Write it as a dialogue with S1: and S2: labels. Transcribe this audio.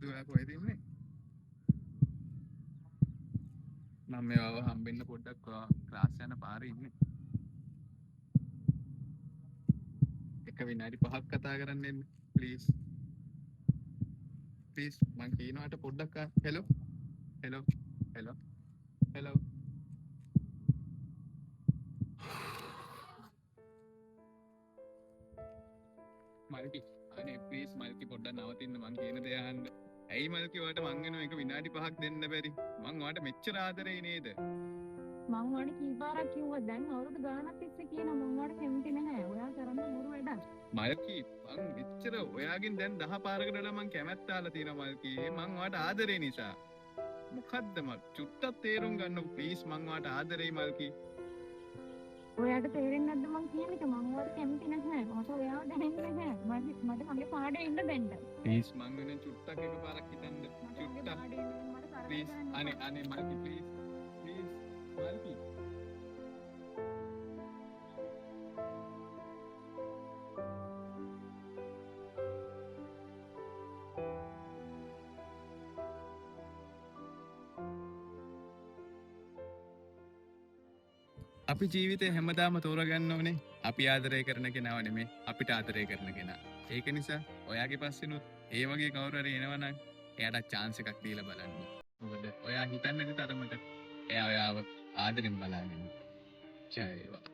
S1: ඔයා කොහෙද ඉන්නේ? මම මේව හම්බෙන්න පොඩ්ඩක් ක්ලාස් යන පාරේ ඉන්නේ. එක විනාඩි 5ක් කතා කරන්න එන්න ප්ලීස්. ප්ලීස් මං කියනවාට පොඩ්ඩක් හෙලෝ හෙලෝ හෙලෝ හෙලෝ. මල්කි අනේ ප්ලීස් මල්කි පොඩ්ඩක් නවතින්න මං කියන දේ අහන්න. ඇයි මල්කි ඔයාලට මං වෙන එක විනාඩි 5ක් දෙන්න බැරි? මං ඔයාලට මෙච්චර ආදරේ නේද?
S2: මං ඔයාලට කීපාරක් කිව්වා දැන් අවුරුදු ගාණක් තිස්සේ කියනවා මං ඔයාලට කැමති නැහැ. ඔයා කරන්න බොරු වැඩක්.
S1: මල්කි මං මෙච්චර ඔයාගෙන් දැන් 10 පාරකට වඩා මං කැමැත්ත ආලා තියෙනවා මල්කි. මං ඔයාලට ආදරේ නිසා. මොකද්ද මල් චුට්ටක් තේරුම් ගන්න ප්ලීස් මං ඔයාලට ආදරේ මල්කි.
S2: ඔයාට තේරෙන්නේ නැද්ද මං කියන එක? මං ඔයාලට කැමති නැහැ. මට ඔයාව දැනෙන්නේ නැහැ. මට මගේ පාඩේ ඉන්න දෙන්න.
S1: ප්ලීස් මං වෙන චුට්ටක් එකපාරක් හිතන්න. චුට්ටක් ප්ලීස් අනේ මල්කි ප්ලීස් මල්කි. අපි ජීවිතේ හැමදාම තෝරගන්න ඕනේ අපි ආදරය කරන කෙනාව නෙමෙයි අපිට ආදරය කරන කෙනා. ඒක නිසා ඔයාගේ පස්සෙනුත් ඒ වගේ කවුරු හරි එනවනම් එයාට chance එකක් දීලා බලන්න. මොකද ඔයා හිතන්නේ නැති තරමට එයා ඔයාව ආදරෙන් බලාගෙන ඉන්නවා. ජය වේවා.